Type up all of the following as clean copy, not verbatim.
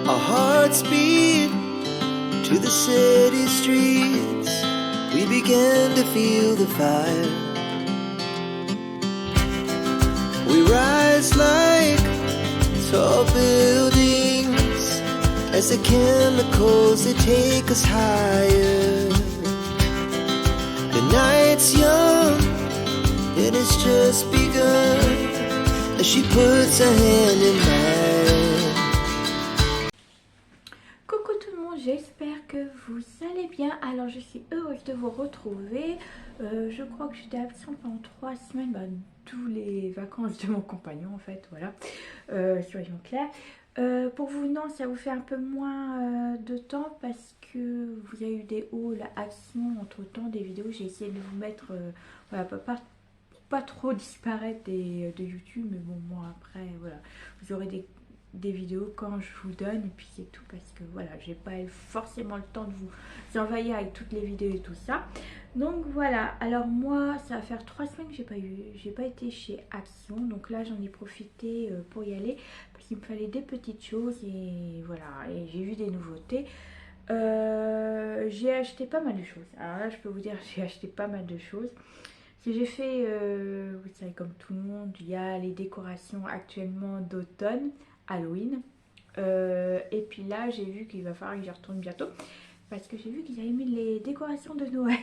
Our hearts beat to the city streets. We began to feel the fire. We rise like tall buildings as the chemicals, they take us higher. The night's young and it's just begun as she puts her hand in mine. Coucou tout le monde, j'espère que vous allez bien. Alors je suis heureuse de vous retrouver. Je crois que j'étais absente pendant 3 semaines, tous les vacances de mon compagnon en fait, voilà, soyons clairs. Pour vous, non, ça vous fait un peu moins de temps parce que vous avez eu des hauls, actions, entre temps des vidéos. J'ai essayé de vous mettre, voilà, pour pas trop disparaître de YouTube, mais bon, moi après, voilà, vous aurez des vidéos quand je vous donne et puis c'est tout, parce que voilà, j'ai pas forcément le temps de vous envahir avec toutes les vidéos et tout ça. Donc voilà, alors moi ça va faire 3 semaines que j'ai pas été chez Action, donc là j'en ai profité pour y aller parce qu'il me fallait des petites choses et voilà, et j'ai vu des nouveautés. J'ai acheté pas mal de choses. Alors là je peux vous dire, j'ai acheté pas mal de choses. J'ai fait, vous savez, comme tout le monde, il y a les décorations actuellement d'automne, Halloween. Et puis là, j'ai vu qu'il va falloir que j'y retourne bientôt. Parce que j'ai vu qu'ils avaient mis les décorations de Noël.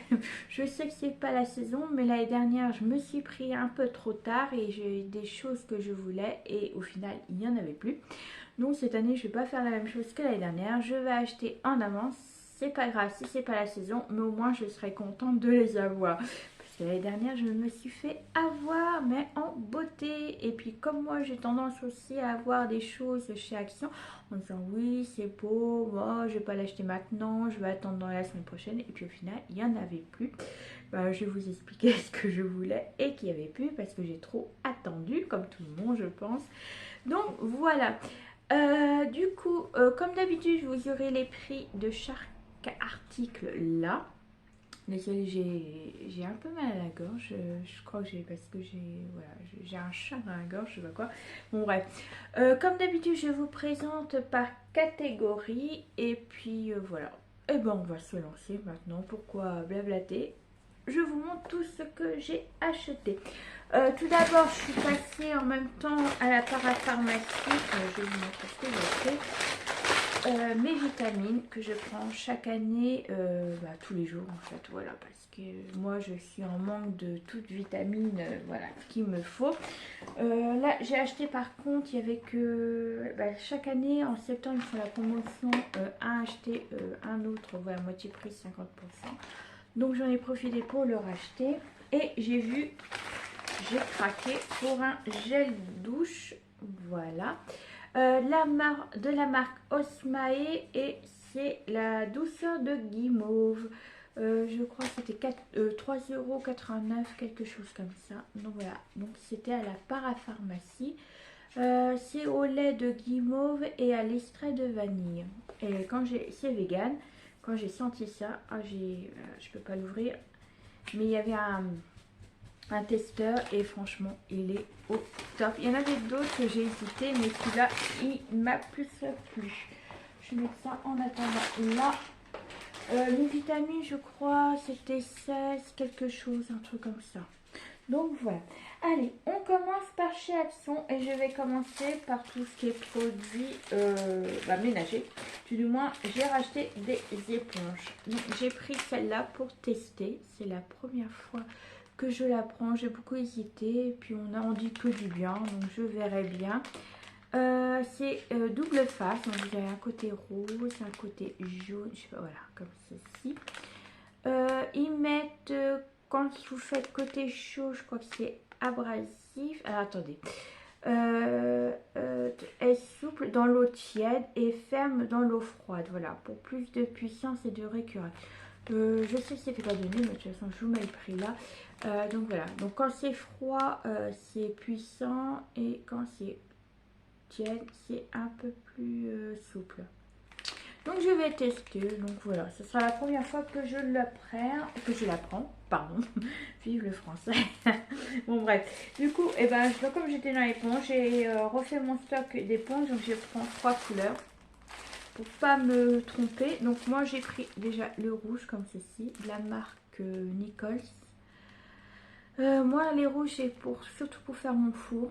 Je sais que c'est pas la saison, mais l'année dernière, je me suis pris un peu trop tard et j'ai eu des choses que je voulais. Et au final, il n'y en avait plus. Donc cette année, je vais pas faire la même chose que l'année dernière. Je vais acheter en avance. C'est pas grave si c'est pas la saison, mais au moins je serai contente de les avoir. L'année dernière, je me suis fait avoir, mais en beauté. Et puis, comme moi, j'ai tendance aussi à avoir des choses chez Action en disant oui, c'est beau, moi, je vais pas l'acheter maintenant, je vais attendre dans la semaine prochaine. Et puis, au final, il n'y en avait plus. Je vais vous expliquer ce que je voulais et qu'il n'y avait plus parce que j'ai trop attendu, comme tout le monde, je pense. Donc, voilà. Du coup, comme d'habitude, vous aurez les prix de chaque article là. Désolée, j'ai un peu mal à la gorge, je crois que parce que j'ai un chat dans la gorge, je sais pas quoi. Bon bref, comme d'habitude je vous présente par catégorie et puis voilà. Et ben on va se lancer maintenant, pourquoi blablater. Je vous montre tout ce que j'ai acheté. Tout d'abord je suis passée en même temps à la parapharmacie, je vais vous montrer ce que j'ai fait. Mes vitamines que je prends chaque année, tous les jours en fait, voilà, parce que moi je suis en manque de toute vitamine, voilà, qu'il me faut. Là j'ai acheté, par contre il y avait que chaque année en septembre ils font la promotion, un acheté un autre, voilà, moitié prix, 50%. Donc j'en ai profité pour le racheter et j'ai craqué pour un gel douche, voilà. De la marque Osmae, et c'est la douceur de guimauve. Je crois que c'était 3,89 €, quelque chose comme ça. Donc voilà, donc c'était à la parapharmacie. C'est au lait de guimauve et à l'extrait de vanille. Et c'est vegan. Quand j'ai senti ça, je peux pas l'ouvrir, mais il y avait un testeur et franchement il est au top. Il y en avait d'autres que j'ai hésité, mais celui-là il m'a plus plu. Je vais mettre ça en attendant. Là les vitamines, je crois c'était 16 quelque chose, un truc comme ça. Donc voilà, allez, on commence par chez Action et je vais commencer par tout ce qui est produits ménagers. Du moins j'ai racheté des éponges. Donc j'ai pris celle-là pour tester, c'est la première fois que je la prends, j'ai beaucoup hésité et puis on dit que du bien, donc je verrai bien. C'est double face, donc vous avez un côté rose, un côté jaune, je sais pas, voilà, comme ceci. Ils mettent, quand vous faites côté chaud, je crois que c'est abrasif. Alors attendez, est souple dans l'eau tiède et ferme dans l'eau froide, voilà, pour plus de puissance et de récurrence. Je sais que c'était pas donné, mais de toute façon je vous mets le prix là. Donc voilà, donc quand c'est froid c'est puissant et quand c'est tiède c'est un peu plus souple. Donc je vais tester, donc voilà, ce sera la première fois que je la prends, pardon, vive le français. Bon bref, du coup, comme j'étais dans l'éponge, j'ai refait mon stock d'éponges, donc je prends 3 couleurs. pour pas me tromper. Donc moi j'ai pris déjà le rouge comme ceci, de la marque Nichols. Moi les rouges c'est pour surtout pour faire mon four.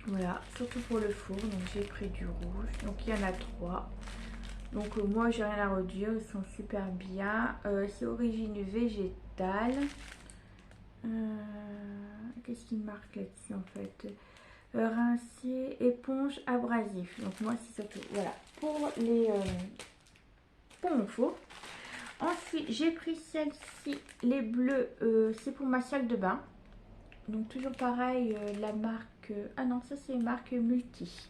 Voilà, surtout pour le four. Donc j'ai pris du rouge. Donc il y en a 3. Donc moi j'ai rien à redire, ils sont super bien. C'est origine végétale. Qu'est-ce qu'il marque là-dessus en fait? Rincé, éponge, abrasif. Donc moi c'est surtout voilà pour les pour mon four. Ensuite j'ai pris celle-ci, les bleus, c'est pour ma salle de bain. Donc toujours pareil, la marque, ah non ça c'est marque Multi.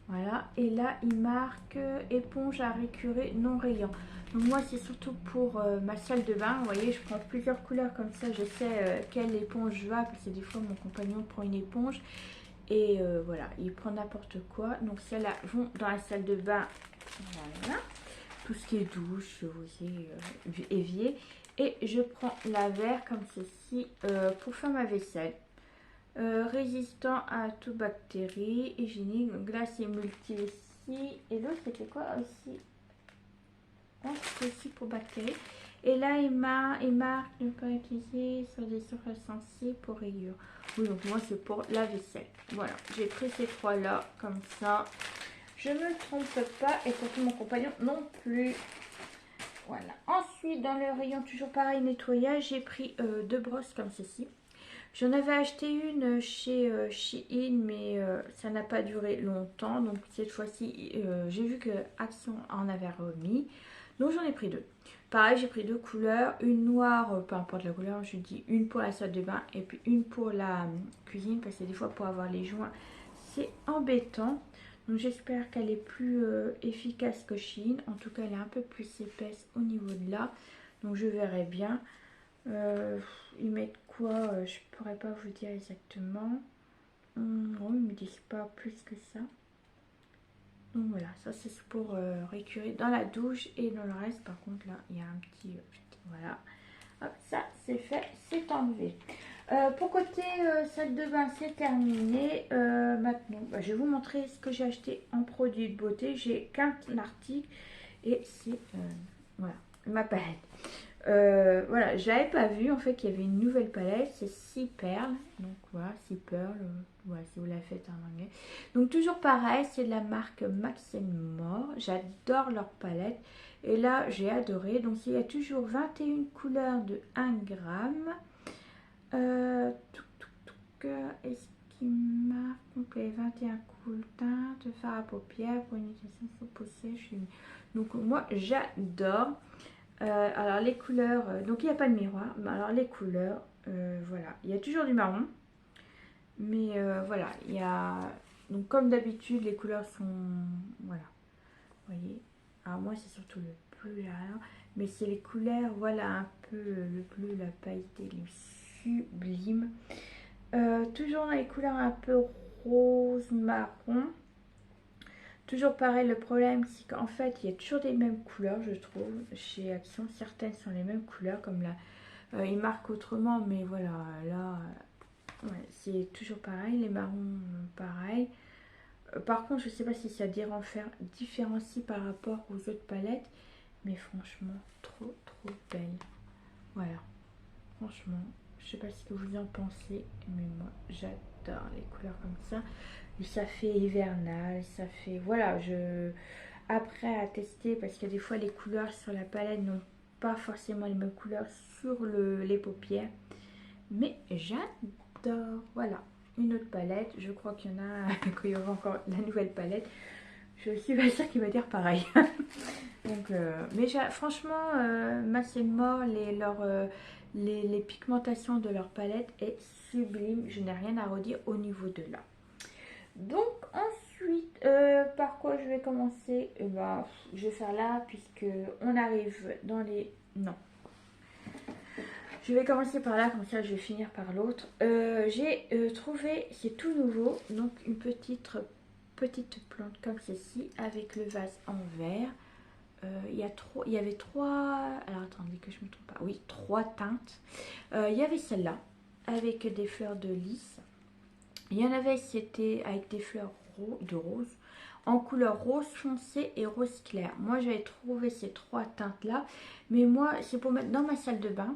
Voilà, et là il marque éponge à récurer non rayant. Donc moi c'est surtout pour ma salle de bain. Vous voyez, je prends plusieurs couleurs comme ça, je sais quelle éponge je veux, parce que des fois mon compagnon prend une éponge et voilà, il prend n'importe quoi. Donc celles-là vont dans la salle de bain, voilà, tout ce qui est douche, chevauchée, évier. Et je prends la vert comme ceci pour faire ma vaisselle. Résistant à toute bactérie, hygiénique. Donc là c'est multi aussi. Et l'autre c'était quoi aussi? C'est aussi pour bactéries. Et là il marque ne pas utiliser sur des surfaces sensibles pour rayures. Oui, donc moi c'est pour la vaisselle. Voilà, j'ai pris ces 3 là comme ça. Je ne me trompe pas et surtout mon compagnon non plus. Voilà. Ensuite dans le rayon toujours pareil nettoyage, j'ai pris 2 brosses comme ceci. J'en avais acheté une chez Shein, mais ça n'a pas duré longtemps. Donc cette fois-ci, j'ai vu que Action en avait remis. Donc j'en ai pris 2. Pareil, j'ai pris 2 couleurs. Une noire, peu importe la couleur, je dis une pour la salle de bain et puis une pour la cuisine. Parce que des fois, pour avoir les joints, c'est embêtant. Donc j'espère qu'elle est plus efficace que Shein. En tout cas, elle est un peu plus épaisse au niveau de là. Donc je verrai bien. Ils mettent quoi? Je pourrais pas vous dire exactement. Bon, ils me disent pas plus que ça. Donc voilà, ça c'est pour récurer dans la douche et dans le reste. Par contre là, il y a un petit voilà. Hop, ça c'est fait, c'est enlevé. Pour côté salle de bain, c'est terminé. Maintenant, je vais vous montrer ce que j'ai acheté en produits de beauté. J'ai qu'un article et c'est voilà ma palette. Voilà, j'avais pas vu en fait qu'il y avait une nouvelle palette, c'est 6 perles. Donc voilà, 6 perles, voilà, si vous la faites en anglais. Donc toujours pareil, c'est de la marque Max More. J'adore leur palette. Et là, j'ai adoré. Donc il y a toujours 21 couleurs de 1 gramme. Est-ce qu'il marque complet 21 cool teintes, fard à paupières pour une utilisation sous peau sèche. Donc moi j'adore. Alors les couleurs, donc il n'y a pas de miroir, mais alors les couleurs, voilà, il y a toujours du marron, mais voilà, il y a, donc comme d'habitude les couleurs sont, voilà, vous voyez, alors moi c'est surtout le bleu là, mais c'est les couleurs, voilà, un peu le bleu, la pailleté, les sublimes, toujours dans les couleurs un peu rose, marron. Toujours pareil, le problème c'est qu'en fait il y a toujours des mêmes couleurs, je trouve, chez Action. Certaines sont les mêmes couleurs, comme là, ils marquent autrement, mais voilà, là, ouais, c'est toujours pareil, les marrons pareil. Par contre, je sais pas si ça différencie par rapport aux autres palettes, mais franchement, trop belle. Voilà, franchement, je sais pas ce que vous en pensez, mais moi j'adore les couleurs comme ça. Ça fait hivernal, ça fait, voilà, après à tester, parce que des fois les couleurs sur la palette n'ont pas forcément les mêmes couleurs sur les paupières, mais j'adore. Voilà, une autre palette, je crois qu'il y en a quand il y aura encore la nouvelle palette, je suis pas sûre qu'il va dire pareil. Donc mais franchement Max More, les pigmentations de leur palette est sublime, je n'ai rien à redire au niveau de là. Donc ensuite, par quoi je vais commencer? Je vais faire là, puisque on arrive dans les... Non. Je vais commencer par là, comme ça je vais finir par l'autre. J'ai trouvé, c'est tout nouveau, donc une petite plante comme ceci, avec le vase en verre. Il y avait 3... Alors attendez que je me trompe pas. Oui, 3 teintes. Il y avait celle-là, avec des fleurs de lys. Il y en avait, c'était avec des fleurs de rose. en couleur rose foncé et rose clair. Moi j'avais trouvé ces trois teintes là, mais moi c'est pour mettre dans ma salle de bain.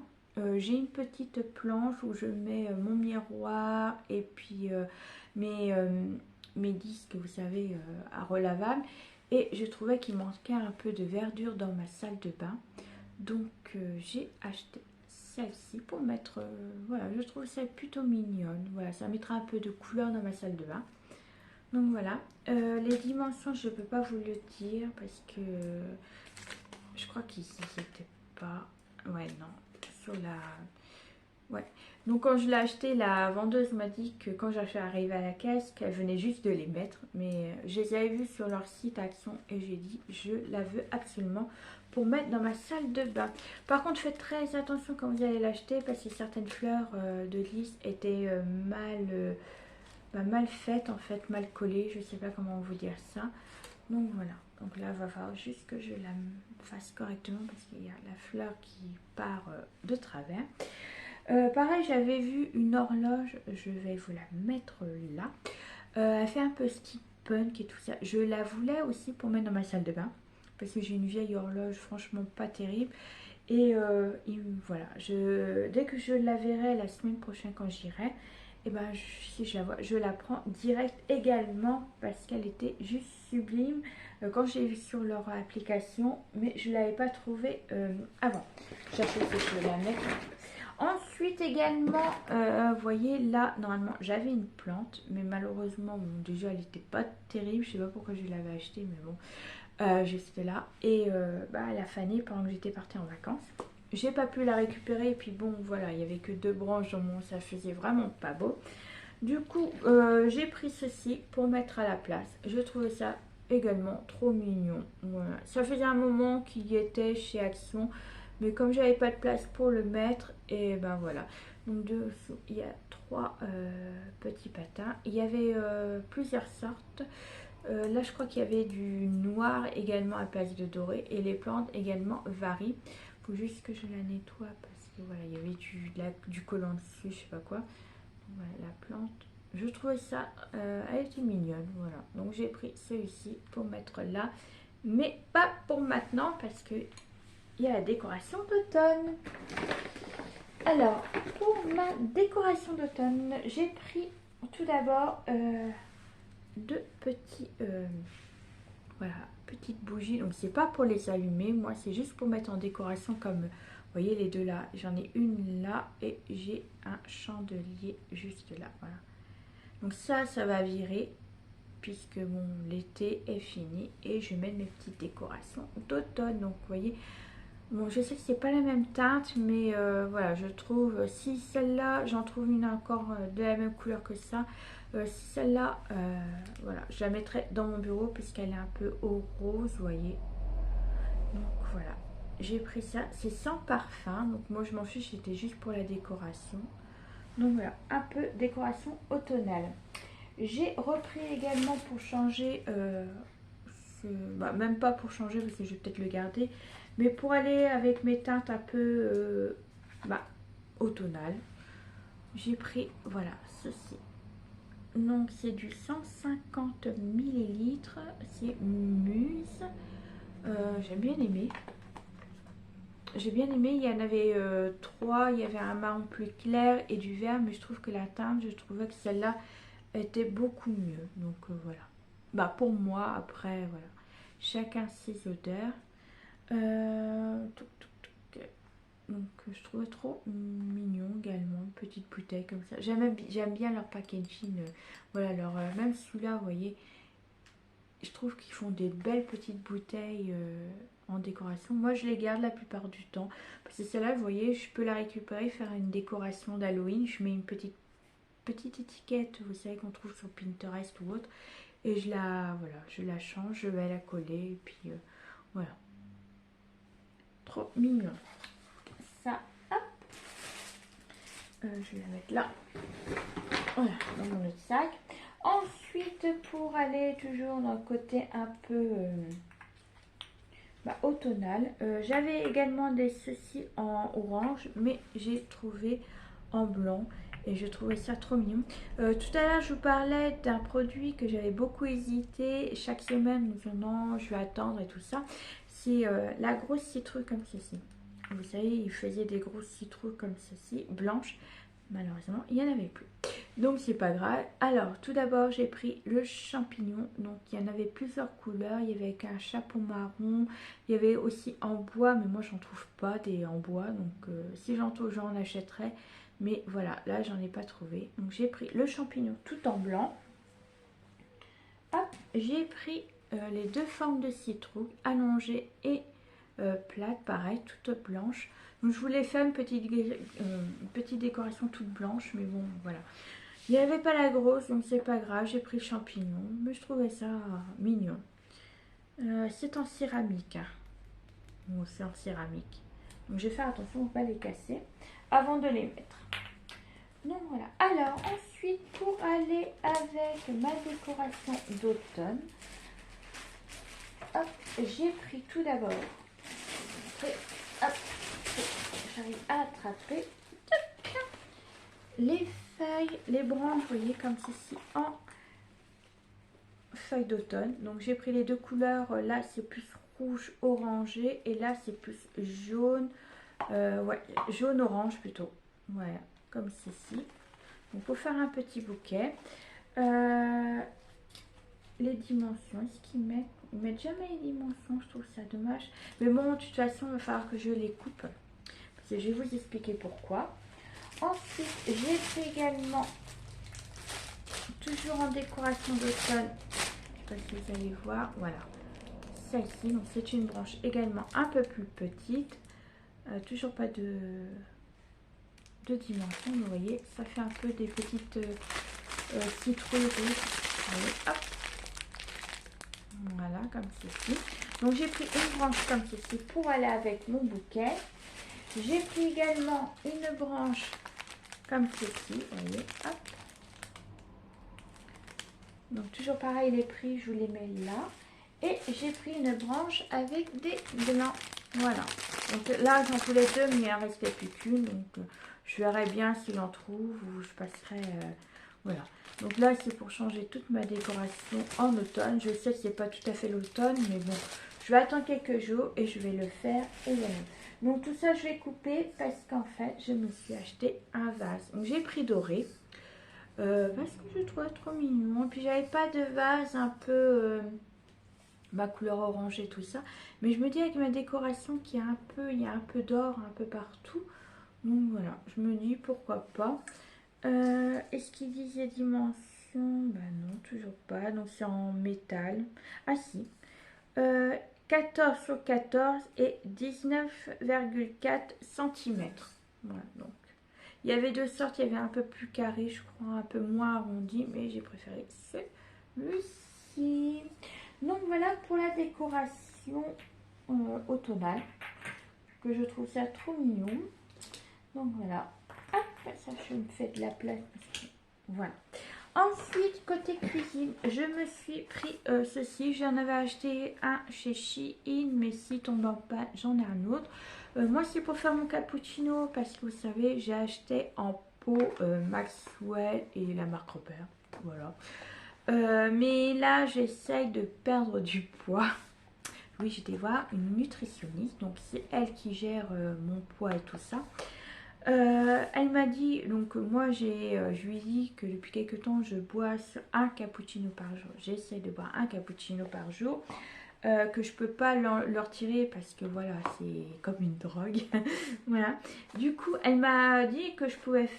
J'ai une petite planche où je mets mon miroir et puis mes disques, vous savez, à relavable. Et je trouvais qu'il manquait un peu de verdure dans ma salle de bain. Donc j'ai acheté celle-ci pour mettre, voilà, je trouve ça plutôt mignonne. Voilà, ça mettra un peu de couleur dans ma salle de bain. Donc voilà, les dimensions je ne peux pas vous le dire parce que je crois qu'ici c'était pas, ouais non, sur la, ouais. Donc quand je l'ai acheté, la vendeuse m'a dit que quand j'ai arrivé à la caisse, qu'elle venait juste de les mettre. Mais je les avais vus sur leur site Action et j'ai dit je la veux absolument pour mettre dans ma salle de bain. Par contre faites très attention quand vous allez l'acheter parce que certaines fleurs de lys étaient mal faites en fait, mal collées. Je sais pas comment vous dire ça. Donc voilà, donc là il va falloir juste que je la fasse correctement parce qu'il y a la fleur qui part de travers. Pareil, j'avais vu une horloge, je vais vous la mettre là. Elle fait un peu steampunk et tout ça. Je la voulais aussi pour mettre dans ma salle de bain parce que j'ai une vieille horloge franchement pas terrible. Et voilà, dès que je la verrai la semaine prochaine quand j'irai, et ben si je la vois, je la prends direct également parce qu'elle était juste sublime quand j'ai vu sur leur application, mais je ne l'avais pas trouvée avant. J'achète que je vais la mettre. Ensuite également, vous voyez là, normalement j'avais une plante, mais malheureusement, bon, déjà elle n'était pas terrible, je sais pas pourquoi je l'avais achetée, mais bon, j'étais là. Et elle a fané pendant que j'étais partie en vacances. J'ai pas pu la récupérer, et puis bon, voilà, il n'y avait que 2 branches dans mon, ça faisait vraiment pas beau. Du coup, j'ai pris ceci pour mettre à la place. Je trouvais ça également trop mignon. Voilà. Ça faisait un moment qu'il y était chez Action. Mais comme j'avais pas de place pour le mettre, et ben voilà. Donc dessous, il y a 3 petits patins. Il y avait plusieurs sortes. Là, je crois qu'il y avait du noir également à place de doré. Et les plantes également varient. Il faut juste que je la nettoie parce que voilà, il y avait du collant dessus, je sais pas quoi. Voilà, la plante. Je trouvais ça, elle était mignonne. Voilà. Donc j'ai pris celui-ci pour mettre là. Mais pas pour maintenant parce que il y a la décoration d'automne. Alors, pour ma décoration d'automne, j'ai pris tout d'abord 2 petits, voilà, petites bougies. Donc, c'est pas pour les allumer. Moi, c'est juste pour mettre en décoration comme, vous voyez les deux là. J'en ai une là et j'ai un chandelier juste là. Voilà. Donc ça va virer puisque bon, l'été est fini et je vais mettre mes petites décorations d'automne. Donc, vous voyez. Bon, je sais que c'est pas la même teinte, mais voilà, je trouve, si celle-là, j'en trouve une encore de la même couleur que ça, si celle-là, voilà, je la mettrai dans mon bureau puisqu'elle est un peu au rose, vous voyez. Donc voilà, j'ai pris ça, c'est sans parfum, donc moi je m'en fiche, c'était juste pour la décoration. Donc voilà, un peu décoration automnale. J'ai repris également pour changer, même pas pour changer parce que je vais peut-être le garder, mais pour aller avec mes teintes un peu automnales, j'ai pris, voilà, ceci. Donc c'est du 150 ml, c'est Muse. J'ai bien aimé. J'ai bien aimé, il y en avait 3, il y avait un marron plus clair et du vert, mais je trouve que la teinte, je trouvais que celle-là était beaucoup mieux. Donc voilà. Pour moi, après, voilà. Chacun ses odeurs. Donc je trouvais trop mignon également, une petite bouteille comme ça. J'aime bien leur packaging, voilà, même celui-là, vous voyez, je trouve qu'ils font des belles petites bouteilles en décoration. Moi je les garde la plupart du temps, parce que celle-là, vous voyez, je peux la récupérer, faire une décoration d'Halloween. Je mets une petite étiquette, vous savez, qu'on trouve sur Pinterest ou autre, et je la change, je vais la coller, et puis voilà. Trop mignon. Ça, hop. Je vais la mettre là. Voilà, dans mon autre sac. Ensuite, pour aller toujours dans le côté un peu automnal, j'avais également des ceci en orange, mais j'ai trouvé en blanc. et je trouvais ça trop mignon. Tout à l'heure je vous parlais d'un produit que j'avais beaucoup hésité. Chaque semaine nous disons non, je vais attendre et tout ça. C'est la grosse citrouille comme ceci. Vous savez, il faisait des grosses citrouilles comme ceci, blanches. Malheureusement, il n'y en avait plus. Donc c'est pas grave. Alors tout d'abord j'ai pris le champignon. Donc il y en avait plusieurs couleurs. Il y avait avec un chapeau marron. Il y avait aussi en bois, mais moi j'en trouve pas des en bois. Donc si j'en trouve, j'en achèterai. Mais voilà, là j'en ai pas trouvé. Donc j'ai pris le champignon tout en blanc. Hop, j'ai pris les deux formes de citrouille, allongée et plate, pareil, toute blanche. Donc je voulais faire une petite décoration toute blanche, mais bon, voilà. Il n'y avait pas la grosse, donc c'est pas grave. J'ai pris le champignon, mais je trouvais ça mignon. C'est en céramique. Hein. Bon, c'est en céramique. Donc je vais faire attention à ne pas les casser avant de les mettre. Donc voilà. Alors ensuite, pour aller avec ma décoration d'automne, j'ai pris tout d'abord. Hop, j'arrive à attraper les feuilles, les branches, vous voyez, comme ceci, en feuilles d'automne. Donc j'ai pris les deux couleurs, là c'est plus rouge orangé et là c'est plus jaune, ouais, jaune orange plutôt, voilà, comme ceci. Donc pour faire un petit bouquet, les dimensions, est-ce qu'ils mettent? Ils mettent jamais les dimensions, je trouve ça dommage. Mais bon, de toute façon, il va falloir que je les coupe. Parce que je vais vous expliquer pourquoi. Ensuite, j'ai pris également, toujours en décoration d'automne, je ne sais pas si vous allez voir, voilà, celle-ci. Donc c'est une branche également un peu plus petite. Toujours pas de dimension, vous voyez, ça fait un peu des petites citrouilles rouges. Voyez, hop. Voilà, comme ceci. Donc j'ai pris une branche comme ceci pour aller avec mon bouquet. J'ai pris également une branche comme ceci, vous voyez, hop. Donc toujours pareil, les prix, je vous les mets là. Et j'ai pris une branche avec des blancs, voilà. Donc là, j'en voulais deux, mais il n'en restait plus qu'une. Donc je verrai bien si j'en trouve ou je passerai, voilà. Donc là, c'est pour changer toute ma décoration en automne. Je sais que c'est pas tout à fait l'automne, mais bon, je vais attendre quelques jours et je vais le faire. Et voilà. Donc tout ça, je vais couper parce qu'en fait, je me suis acheté un vase. Donc j'ai pris doré parce que je trouvais trop mignon. Et puis j'avais pas de vase un peu ma couleur orangée, tout ça. Mais je me dis avec ma décoration qu'il y a un peu d'or un peu partout. Donc voilà, je me dis pourquoi pas. Est-ce qu'il disait dimension? Bah non, toujours pas. Donc c'est en métal. Ah si. 14 sur 14 et 19,4 cm. Voilà, donc. Il y avait deux sortes, il y avait un peu plus carré, je crois, un peu moins arrondi, mais j'ai préféré celui-ci. Donc voilà pour la décoration automnale, que je trouve ça trop mignon. Donc voilà. Hop, ça je me fais de la place. Voilà. Ensuite, côté cuisine, je me suis pris ceci. J'en avais acheté un chez Shein, mais si tombe en panne, j'en ai un autre. Moi, c'est pour faire mon cappuccino, parce que vous savez, j'ai acheté en pot Maxwell et la marque Robert. Voilà. Mais là, j'essaye de perdre du poids. Oui, j'étais voir une nutritionniste, donc c'est elle qui gère mon poids et tout ça. Elle m'a dit, donc moi je lui ai dit que depuis quelques temps je bois un cappuccino par jour. J'essaie de boire un cappuccino par jour, que je peux pas le retirer parce que voilà, c'est comme une drogue. Voilà. Du coup, elle m'a dit que je pouvais,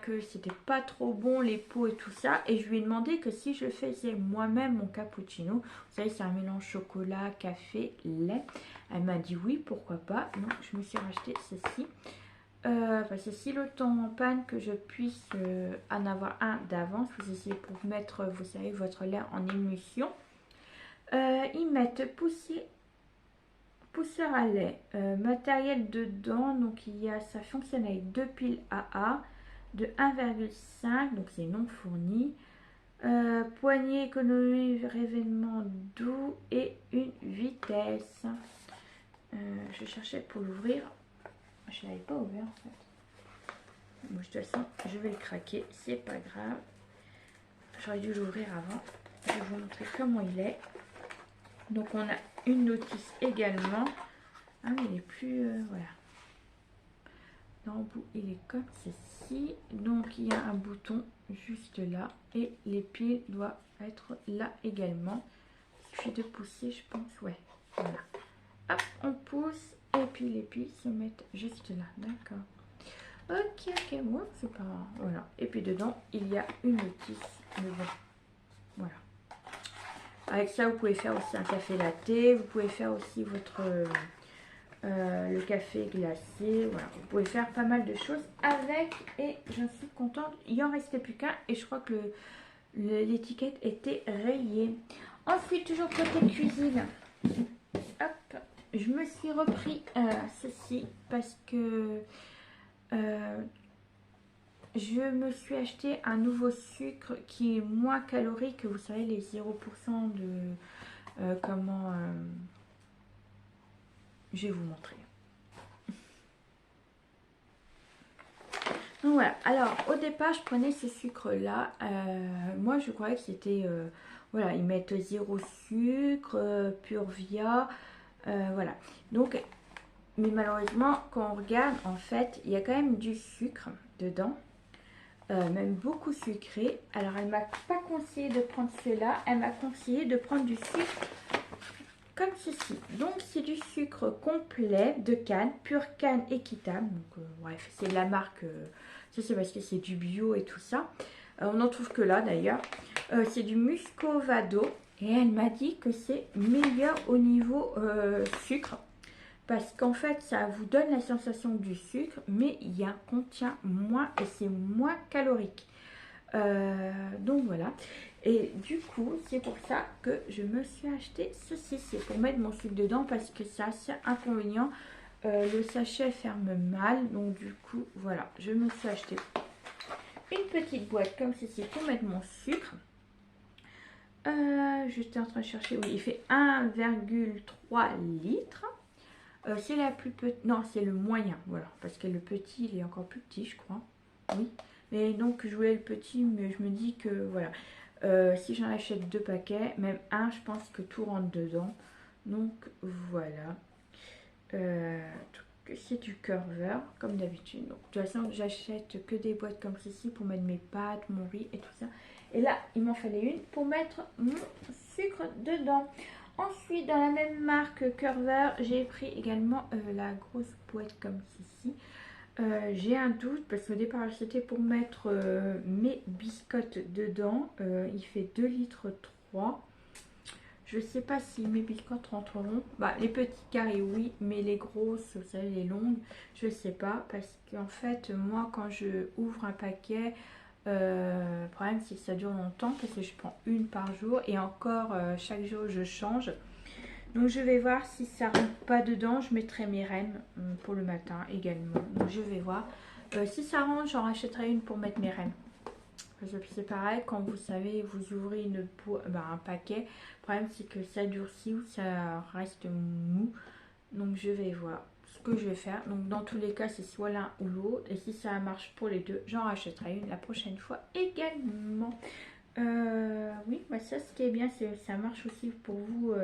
que c'était pas trop bon les pots et tout ça. Et je lui ai demandé que si je faisais moi-même mon cappuccino, vous savez, c'est un mélange chocolat, café, lait. Elle m'a dit oui, pourquoi pas. Donc je me suis racheté ceci. Parce que si le tombe en panne, que je puisse en avoir un d'avance. Vous essayez pour mettre, vous savez, votre lait en émulsion. Ils mettent pousseur à lait, matériel dedans. Donc ça fonctionne avec deux piles AA de 1,5, donc c'est non fourni. Poignée économie révèlement doux et une vitesse. Je cherchais pour l'ouvrir. Je ne l'avais pas ouvert en fait. Bon, de toute façon, je vais le craquer, c'est pas grave. J'aurais dû l'ouvrir avant. Je vais vous montrer comment il est. Donc on a une notice également. Ah mais il est plus... voilà. L'embout il est comme ceci. Donc il y a un bouton juste là. Et les piles doivent être là également. Il suffit de pousser je pense. Ouais, voilà. Hop, on pousse. Et puis les piles se mettent juste là. D'accord. Ok, ok, moi c'est pas... Voilà. Et puis dedans il y a une notice. Mais bon, voilà. Avec ça, vous pouvez faire aussi un café latte. Vous pouvez faire aussi votre le café glacé. Voilà, vous pouvez faire pas mal de choses avec. Et j'en suis contente. Il en restait plus qu'un. Et je crois que l'étiquette était rayée. Ensuite, toujours côté cuisine. Hop, je me suis repris ceci parce que je me suis acheté un nouveau sucre qui est moins calorique. Vous savez, les 0% de... comment... je vais vous montrer. Donc voilà. Alors, au départ, je prenais ce sucre-là. Moi, je croyais que c'était... voilà, ils mettent 0 sucre, Purvia. Voilà. Donc, mais malheureusement, quand on regarde, en fait, il y a quand même du sucre dedans. Même beaucoup sucré. Alors elle m'a pas conseillé de prendre cela, elle m'a conseillé de prendre du sucre comme ceci. Donc c'est du sucre complet de canne, pure canne équitable. Donc bref, c'est de la marque, ça c'est parce que c'est du bio et tout ça. On n'en trouve que là d'ailleurs. C'est du Muscovado et elle m'a dit que c'est meilleur au niveau sucre. Parce qu'en fait, ça vous donne la sensation du sucre, mais il y a contient moins et c'est moins calorique. Donc voilà. Et du coup, c'est pour ça que je me suis acheté ceci. C'est pour mettre mon sucre dedans parce que c'est assez inconvénient. Le sachet ferme mal. Donc du coup, voilà. Je me suis acheté une petite boîte comme ceci pour mettre mon sucre. J'étais en train de chercher. Oui, il fait 1,3 litres. C'est la plus petite, non c'est le moyen, voilà, parce que le petit il est encore plus petit je crois, oui, mais donc je voulais le petit, mais je me dis que voilà, si j'en achète 2 paquets, même un, je pense que tout rentre dedans, donc voilà, c'est du Curver comme d'habitude. Donc de toute façon j'achète que des boîtes comme ceci pour mettre mes pâtes, mon riz et tout ça, et là il m'en fallait une pour mettre mon sucre dedans. Ensuite, dans la même marque Curver, j'ai pris également la grosse boîte comme ceci. J'ai un doute parce qu'au départ, c'était pour mettre mes biscottes dedans. Il fait 2 litres 3. Je ne sais pas si mes biscottes rentreront. Bah, les petits carrés, oui, mais les grosses, vous savez, les longues, je ne sais pas. Parce qu'en fait, moi, quand je ouvre un paquet... le problème c'est que ça dure longtemps parce que je prends une par jour et encore chaque jour je change, donc je vais voir si ça rentre pas dedans. Je mettrai mes rennes pour le matin également, donc je vais voir si ça rentre. J'en rachèterai une pour mettre mes rennes parce que c'est pareil, quand vous savez vous ouvrez un paquet, le problème c'est que ça durcit ou ça reste mou, donc je vais voir ce que je vais faire. Donc dans tous les cas c'est soit l'un ou l'autre, et si ça marche pour les deux, j'en rachèterai une la prochaine fois également. Oui, bah ça ce qui est bien, c'est ça marche aussi pour vous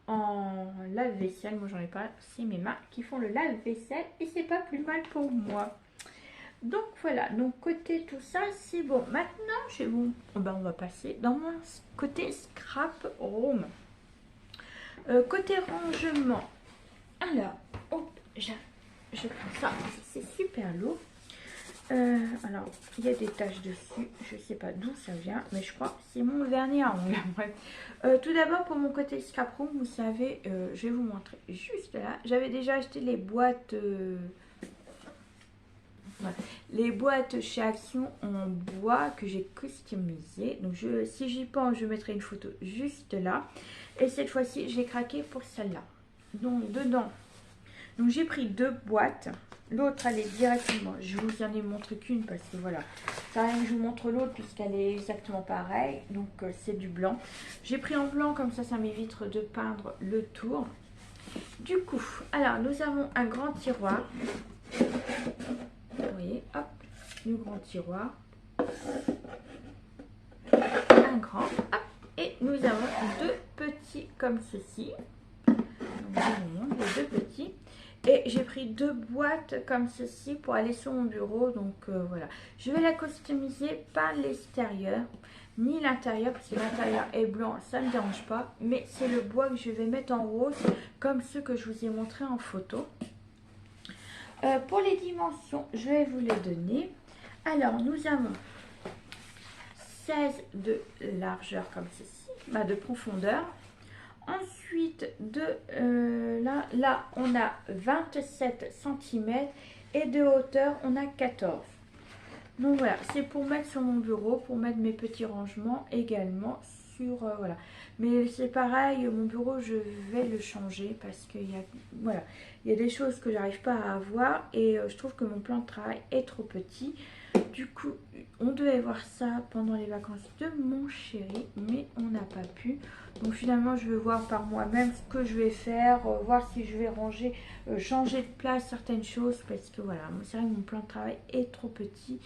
en lave-vaisselle. Moi j'en ai pas, c'est mes mains qui font le lave-vaisselle et c'est pas plus mal pour moi. Donc voilà, donc côté tout ça c'est bon. Maintenant on va passer dans mon côté scrap room. Côté rangement, alors hop, je prends ça, c'est super lourd. Alors il y a des taches dessus, je sais pas d'où ça vient, mais je crois que c'est mon vernis à ongles. Bref, tout d'abord pour mon côté scrap room, vous savez, je vais vous montrer juste là. J'avais déjà acheté les boîtes les boîtes chez Action en bois que j'ai customisées. Donc si j'y pense, je mettrai une photo juste là. Et cette fois-ci j'ai craqué pour celle-là. Donc dedans, donc j'ai pris 2 boîtes. L'autre elle est directement, je vous en ai montré qu'une parce que voilà, ça rien que je vous montre l'autre puisqu'elle est exactement pareille. Donc c'est du blanc. J'ai pris en blanc comme ça m'évite de peindre le tour. Du coup, alors nous avons un grand tiroir. Vous voyez, hop, le grand tiroir. Un grand. Hop, et nous avons deux petits comme ceci. Donc, je vous montre les deux petits. Et j'ai pris deux boîtes comme ceci pour aller sur mon bureau. Donc voilà. Je vais la customiser, pas l'extérieur ni l'intérieur, parce que l'intérieur est blanc, ça ne me dérange pas. Mais c'est le bois que je vais mettre en rose, comme ceux que je vous ai montré en photo. Pour les dimensions, je vais vous les donner. Alors, nous avons 16 de largeur comme ceci, de profondeur. Ensuite, là, on a 27 cm et de hauteur, on a 14. Donc voilà, c'est pour mettre sur mon bureau, pour mettre mes petits rangements également sur, voilà. Mais c'est pareil, mon bureau, je vais le changer parce qu'il y a, voilà, il y a des choses que j'arrive pas à avoir et je trouve que mon plan de travail est trop petit. Du coup, on devait voir ça pendant les vacances de mon chéri, mais on n'a pas pu. Donc finalement, je vais voir par moi-même ce que je vais faire, voir si je vais ranger, changer de place certaines choses, parce que voilà, c'est vrai que mon plan de travail est trop petit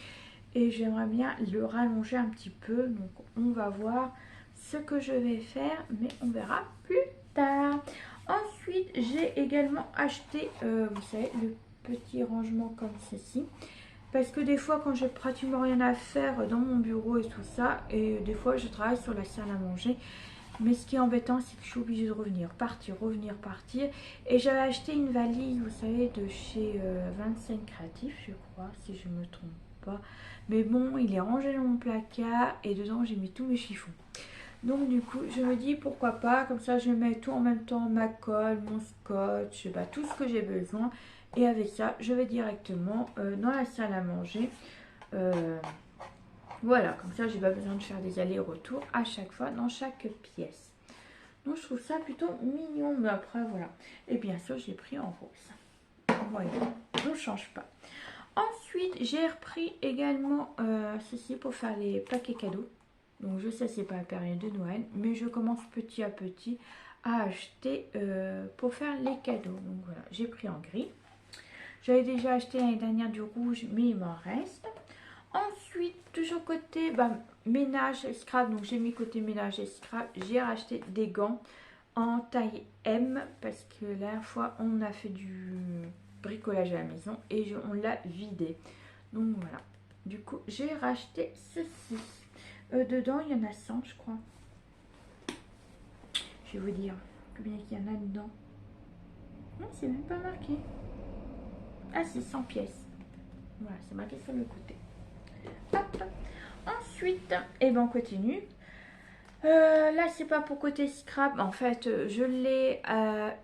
et j'aimerais bien le rallonger un petit peu. Donc on va voir ce que je vais faire, mais on verra plus tard. Ensuite, j'ai également acheté, vous savez, le petit rangement comme ceci. Parce que des fois, quand j'ai pratiquement rien à faire dans mon bureau et tout ça, et des fois, je travaille sur la salle à manger. Mais ce qui est embêtant, c'est que je suis obligée de revenir, partir. Et j'avais acheté une valise, vous savez, de chez 25 Créatifs, je crois, si je ne me trompe pas. Mais bon, il est rangé dans mon placard et dedans, j'ai mis tous mes chiffons. Donc du coup, je me dis pourquoi pas, comme ça, je mets tout en même temps, ma colle, mon scotch, tout ce que j'ai besoin. Et avec ça, je vais directement dans la salle à manger. Voilà, comme ça, j'ai pas besoin de faire des allers-retours à chaque fois dans chaque pièce. Donc, je trouve ça plutôt mignon. Mais après, voilà. Et bien sûr, j'ai pris en rose. Voilà, on ne change pas. Ensuite, j'ai repris également ceci pour faire les paquets cadeaux. Donc, je sais, c'est pas la période de Noël, mais je commence petit à petit à acheter pour faire les cadeaux. Donc, voilà, j'ai pris en gris. J'avais déjà acheté l'année dernière du rouge, mais il m'en reste. Ensuite, toujours côté ménage et scrap, donc j'ai mis côté ménage et scrap, j'ai racheté des gants en taille M parce que la dernière fois on a fait du bricolage à la maison et on l'a vidé. Donc voilà, du coup j'ai racheté ceci. Dedans il y en a 100 je crois. Je vais vous dire combien il y en a dedans. Non, c'est même pas marqué. Ah, c'est 100 pièces. Voilà, c'est marqué sur le côté. Hop. Ensuite, et ben on continue. Là, c'est pas pour côté scrap. En fait, je l'ai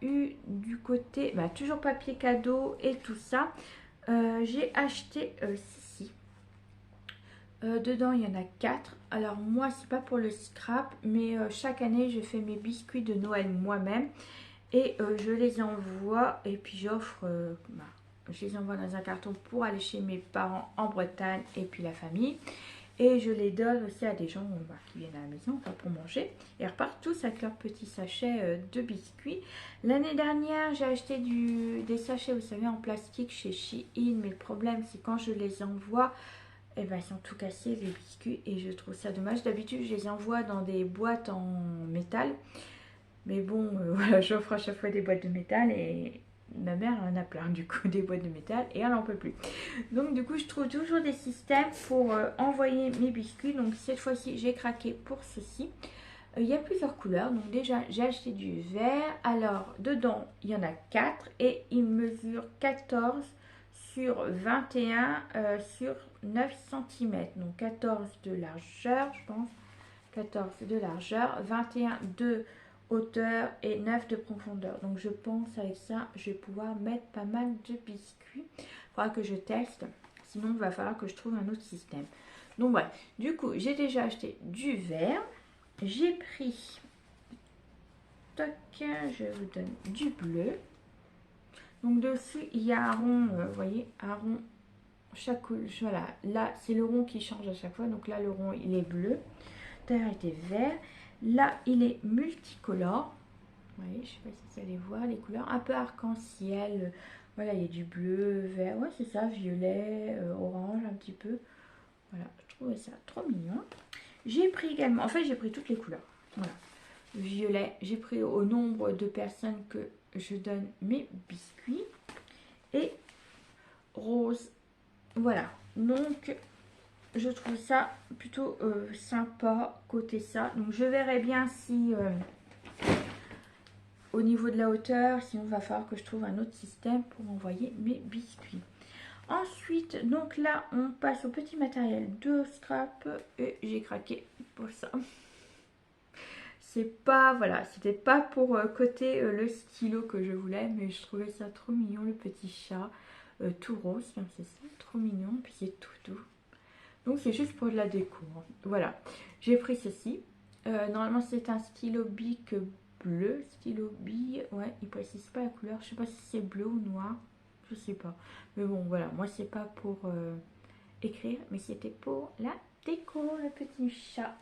eu du côté, toujours papier cadeau et tout ça. J'ai acheté ceci. Dedans, il y en a 4. Alors moi, c'est pas pour le scrap, mais chaque année, je fais mes biscuits de Noël moi-même et je les envoie et puis j'offre. Je les envoie dans un carton pour aller chez mes parents en Bretagne et puis la famille. Et je les donne aussi à des gens qui viennent à la maison pour manger. Et repartent tous avec leur petit sachet de biscuits. L'année dernière, j'ai acheté des sachets, vous savez, en plastique chez Shein. Mais le problème, c'est quand je les envoie, ils sont tout cassés, les biscuits. Et je trouve ça dommage. D'habitude, je les envoie dans des boîtes en métal. Mais bon, voilà, j'offre à chaque fois des boîtes de métal et ma mère en a plein du coup des boîtes de métal et elle n'en peut plus. Donc du coup je trouve toujours des systèmes pour envoyer mes biscuits. Donc cette fois-ci j'ai craqué pour ceci. Il y a plusieurs couleurs. Donc déjà j'ai acheté du vert. Alors dedans il y en a 4 et il mesure 14 sur 21 sur 9 cm. Donc 14 de largeur je pense. 14 de largeur, 21 de hauteur et 9 de profondeur. Donc je pense avec ça je vais pouvoir mettre pas mal de biscuits. Il faudra que je teste, sinon il va falloir que je trouve un autre système. Donc voilà, du coup j'ai déjà acheté du vert. J'ai pris, toc, je vous donne du bleu. Donc dessus il y a un rond, vous voyez, un rond chaque, voilà, là c'est le rond qui change à chaque fois. Donc là le rond il est bleu, l'intérieur était vert. Là, il est multicolore. Vous voyez, je ne sais pas si vous allez voir les couleurs. Un peu arc-en-ciel, Voilà, il y a du bleu, vert, ouais c'est ça, violet, orange un petit peu. Voilà, je trouvais ça trop mignon. J'ai pris également, en fait j'ai pris toutes les couleurs. Voilà, violet, j'ai pris au nombre de personnes que je donne mes biscuits. Et rose, voilà. Donc je trouve ça plutôt sympa côté ça. Donc je verrai bien si au niveau de la hauteur, sinon il va falloir que je trouve un autre système pour envoyer mes biscuits. Ensuite, donc là, on passe au petit matériel de scrap et j'ai craqué pour ça. C'est pas, voilà, c'était pas pour coter le stylo que je voulais, mais je trouvais ça trop mignon, le petit chat tout rose, c'est ça, trop mignon, puis c'est tout doux. Donc c'est juste pour de la déco. Hein. Voilà, j'ai pris ceci. Normalement c'est un stylo bic bleu, stylo bille, ouais, il précise pas la couleur, je sais pas si c'est bleu ou noir, je sais pas. Mais bon voilà, moi c'est pas pour écrire, mais c'était pour la déco, le petit chat.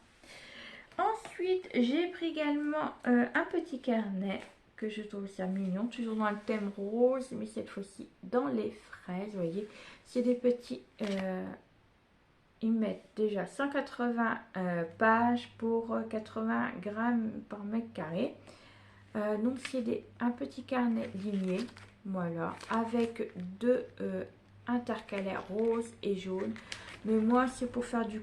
Ensuite j'ai pris également un petit carnet que je trouve ça mignon, toujours dans le thème rose, mais cette fois-ci dans les fraises, vous voyez. C'est des petits... ils mettent déjà 180 pages pour 80 grammes par mètre carré. Donc c'est un petit carnet ligné, voilà, avec deux intercalaires rose et jaune. Mais moi c'est pour faire du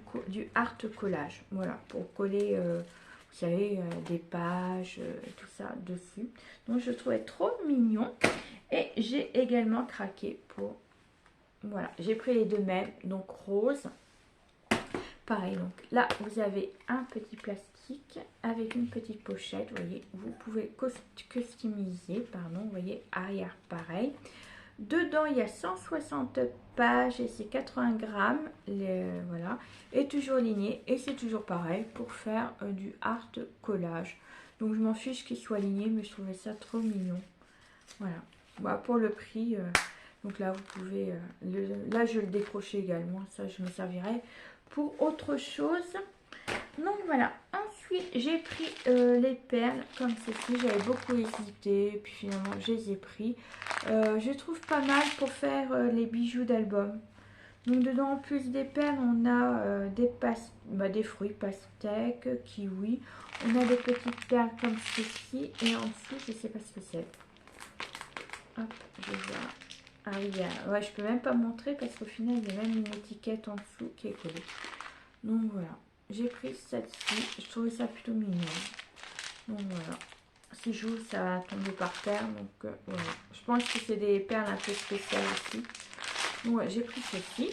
art collage, voilà, pour coller, vous savez, des pages, tout ça dessus. Donc je trouvais trop mignon. Et j'ai également craqué pour, voilà, j'ai pris les deux mêmes, donc rose. Pareil, donc là vous avez un petit plastique avec une petite pochette, vous voyez, vous pouvez customiser, pardon, vous voyez, arrière pareil. Dedans il y a 160 pages et c'est 80 grammes, voilà, et toujours ligné, et c'est toujours pareil pour faire du art collage. Donc je m'en fiche qu'il soit ligné, mais je trouvais ça trop mignon. Voilà, voilà pour le prix. Donc là vous pouvez, là je le décrochais également, ça je me servirai pour autre chose. Donc voilà, ensuite j'ai pris les perles comme ceci, j'avais beaucoup hésité, puis finalement je les ai pris. Je trouve pas mal pour faire les bijoux d'album. Donc dedans en plus des perles on a des fruits pastèques, kiwi, on a des petites perles comme ceci et en dessous je sais pas ce que c'est. Hop, je vois. Ah oui, ouais, je peux même pas montrer parce qu'au final il y a même une étiquette en dessous qui est collée. Donc voilà, j'ai pris celle-ci, je trouvais ça plutôt mignon. Donc voilà, si j'ouvre ça va tomber par terre, donc voilà. Je pense que c'est des perles un peu spéciales aussi. Donc ouais, j'ai pris celle-ci.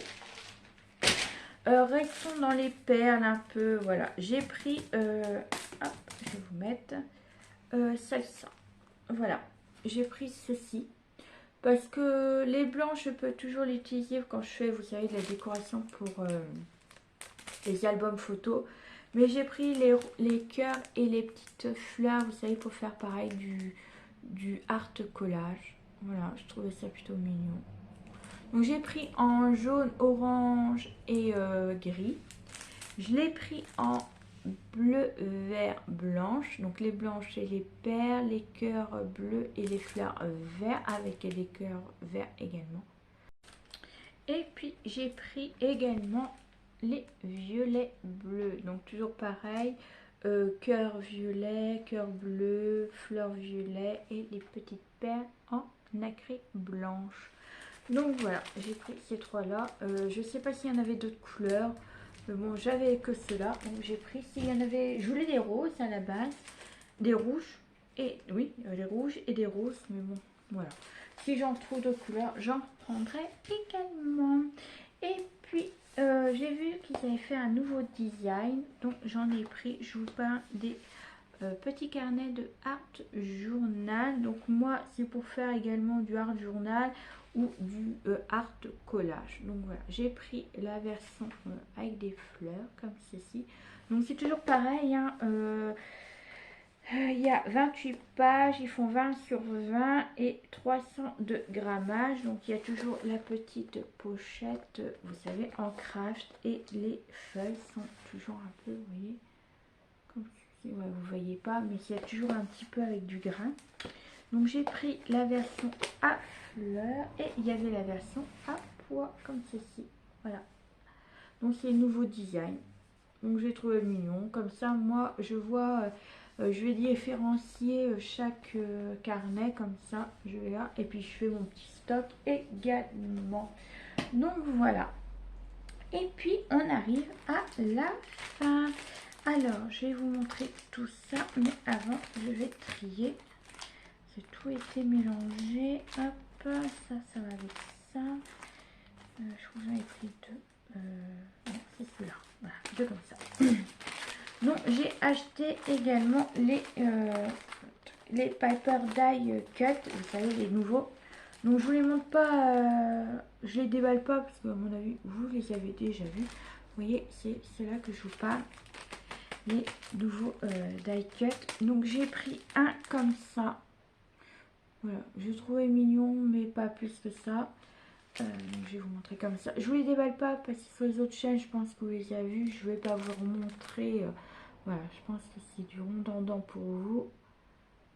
Restons dans les perles un peu, voilà. J'ai pris, hop, je vais vous mettre celle-ci. Voilà, j'ai pris ceci. Parce que les blancs, je peux toujours l'utiliser quand je fais, vous savez, de la décoration pour les albums photos. Mais j'ai pris les cœurs et les petites fleurs, vous savez, pour faire pareil du art collage. Voilà, je trouvais ça plutôt mignon. Donc j'ai pris en jaune, orange et gris. Je l'ai pris en bleu, vert, blanche. Donc les blanches et les perles, les cœurs bleus et les fleurs verts avec des cœurs verts également. Et puis j'ai pris également les violets bleus. Donc toujours pareil, cœur violet, cœur bleu, fleurs violet et les petites perles en nacré blanche. Donc voilà, j'ai pris ces trois là. Je sais pas s'il y en avait d'autres couleurs. Mais bon, j'avais que ceux-là. Donc j'ai pris, s'il y en avait, je voulais des roses à la base. Des rouges. Et oui, des rouges et des roses. Mais bon, voilà. Si j'en trouve d'autres couleurs, j'en prendrai également. Et puis, j'ai vu qu'ils avaient fait un nouveau design. Donc j'en ai pris, je vous parle des petits carnets de art journal. Donc moi, c'est pour faire également du art journal ou du art collage. Donc voilà, j'ai pris la version avec des fleurs comme ceci. Donc c'est toujours pareil, hein, il y a 28 pages, ils font 20 sur 20 et 300 de grammage. Donc il y a toujours la petite pochette, vous savez, en craft. Et les feuilles sont toujours un peu, vous voyez, comme ceci. Ouais, vous voyez pas, mais il y a toujours un petit peu avec du grain. Donc j'ai pris la version à fleurs et il y avait la version à pois comme ceci. Voilà. Donc c'est le nouveau design. Donc j'ai trouvé mignon. Comme ça, moi, je vois, je vais différencier chaque carnet comme ça. Je vais là et puis je fais mon petit stock également. Donc voilà. Et puis on arrive à la fin. Alors, je vais vous montrer tout ça, mais avant, je vais trier. C'est tout été mélangé. Hop, ça va avec ça. Je crois que j'en ai pris deux. Non, c'est celui-là. Voilà, deux comme ça. Donc, j'ai acheté également les Paper Die Cut. Vous savez, les nouveaux. Donc, je vous les montre pas. Je les déballe pas parce qu'à mon avis, vous les avez déjà vus. Vous voyez, c'est cela que je vous parle. Les nouveaux die cut. Donc j'ai pris un comme ça. Voilà, je trouvais mignon, mais pas plus que ça. Donc je vais vous montrer comme ça. Je vous les déballe pas parce que sur les autres chaînes, je pense que vous les avez vus. Je vais pas vous remontrer. Voilà, je pense que c'est du redondant pour vous.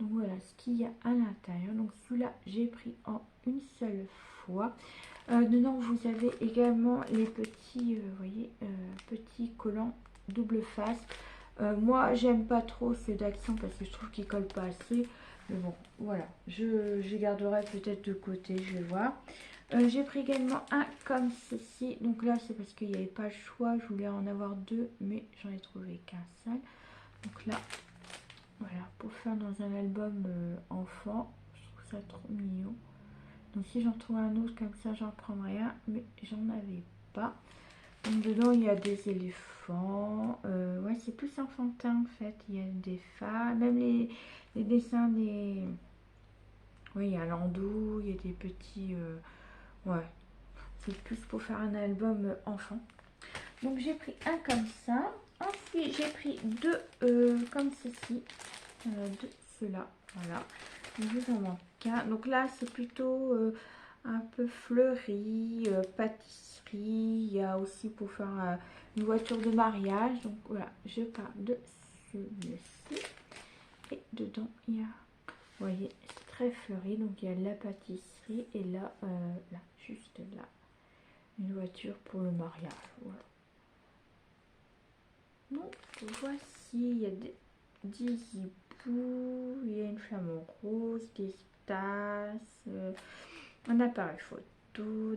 Donc voilà ce qu'il y a à l'intérieur. Donc celui-là, j'ai pris en une seule fois. Dedans, vous avez également les petits, voyez, petits collants double face. Moi, j'aime pas trop ceux d'Action parce que je trouve qu'ils collent pas assez. Mais bon, voilà. Je garderai peut-être de côté, je vais voir. J'ai pris également un comme ceci. Donc là, c'est parce qu'il n'y avait pas le choix. Je voulais en avoir deux, mais j'en ai trouvé qu'un seul. Donc là, voilà, pour faire dans un album enfant. Je trouve ça trop mignon. Donc si j'en trouve un autre comme ça, j'en prendrai un. Mais j'en avais pas. Donc dedans il y a des éléphants, ouais c'est plus enfantin en fait, il y a des femmes, même les dessins des... Oui il y a l'andou, il y a des petits... Ouais, c'est plus pour faire un album enfant. Donc j'ai pris un comme ça, ensuite j'ai pris deux comme ceci, de ceux-là, voilà. Donc je vous en manque un, donc là c'est plutôt un peu fleuri, pâtisserie. Il y a aussi pour faire une voiture de mariage. Donc voilà, je pars de celui-ci. Et dedans, il y a, vous voyez, c'est très fleuri. Donc il y a de la pâtisserie. Et là, là, juste là, une voiture pour le mariage. Voilà. Donc voici, il y a des hiboux, il y a une flamme rose, des tasses, un appareil photo,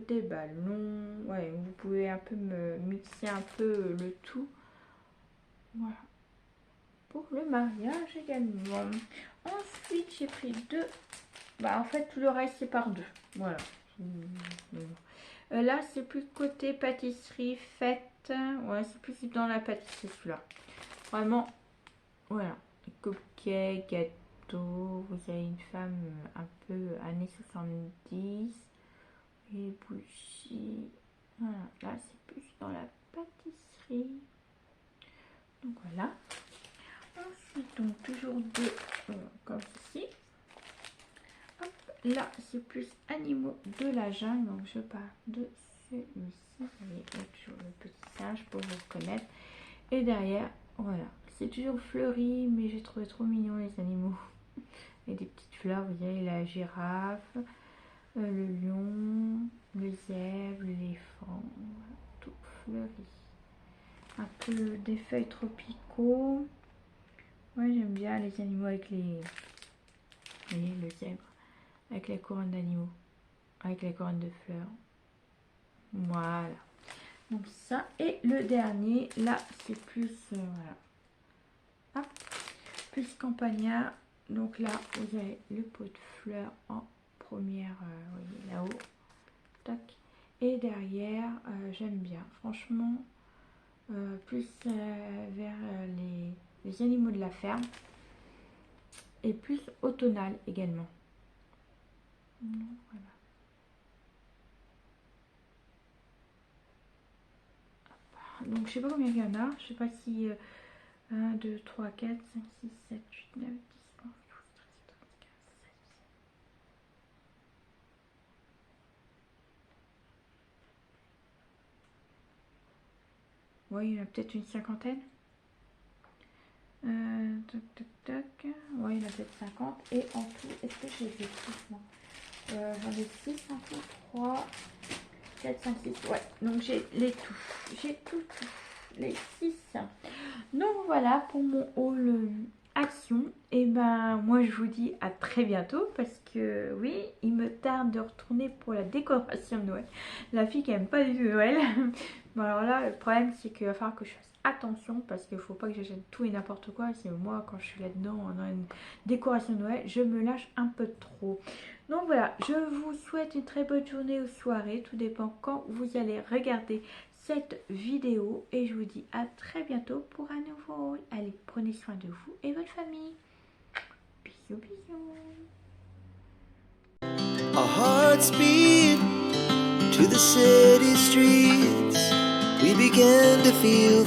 des ballons. Ouais, vous pouvez un peu me mixer un peu le tout. Voilà. Pour le mariage également. Ensuite, j'ai pris deux. Bah, en fait, tout le reste, c'est par deux. Voilà. Là, c'est plus côté pâtisserie, fête. Ouais, c'est plus dans la pâtisserie, celui-là. Vraiment, voilà. Cupcake, gâteau. Vous avez une femme un peu années 70. Les bougies. Voilà, là c'est plus dans la pâtisserie. Donc voilà. Ensuite, donc toujours deux comme ceci. Hop, là c'est plus animaux de la jungle. Donc je pars de celui-ci. Vous voyez, il y a toujours le petit singe pour vous reconnaître. Et derrière, voilà. C'est toujours fleuri, mais j'ai trouvé trop mignon les animaux. Et des petites fleurs, vous voyez, la girafe. Le lion, le zèbre, l'éléphant, voilà, tout fleuri. Un peu des feuilles tropicaux. Ouais, j'aime bien les animaux avec les... Vous voyez, le zèbre, avec la couronne d'animaux, avec la couronne de fleurs. Voilà. Donc ça, et le dernier, là, c'est plus... voilà. Hop, plus campagnard. Donc là, vous avez le pot de fleurs en première, vous voyez là-haut, tac, et derrière j'aime bien franchement, plus vers les animaux de la ferme et plus automnal également. Voilà. Donc je sais pas combien il y en a, je sais pas si 1, 2, 3, 4, 5, 6, 7, 8, 9, 10, 11, 12, 13, 14, 15, 16. Oui, il y en a peut-être une cinquantaine. Tac, tac, tac. Ouais, il y en a peut-être 50. Et en tout, est-ce que je les ai tous moi j'en ai 6 en tout. 3, 4, 5, 6. Ouais, donc j'ai les tout. J'ai tout. Les 6. Donc voilà pour mon haul action. Et ben moi je vous dis à très bientôt parce que oui, il me tarde de retourner pour la décoration de Noël. La fille qui aime pas du tout Noël. Bon alors là le problème c'est qu'il va falloir que je fasse attention parce qu'il faut pas que j'achète tout et n'importe quoi. C'est moi quand je suis là-dedans dans une décoration de Noël, je me lâche un peu trop. Donc voilà, je vous souhaite une très bonne journée ou soirée, tout dépend quand vous allez regarder cette vidéo et je vous dis à très bientôt pour un nouveau haul. Allez, prenez soin de vous et votre famille. Bisous, bisous. Our hearts beat to the city streets. We began to feel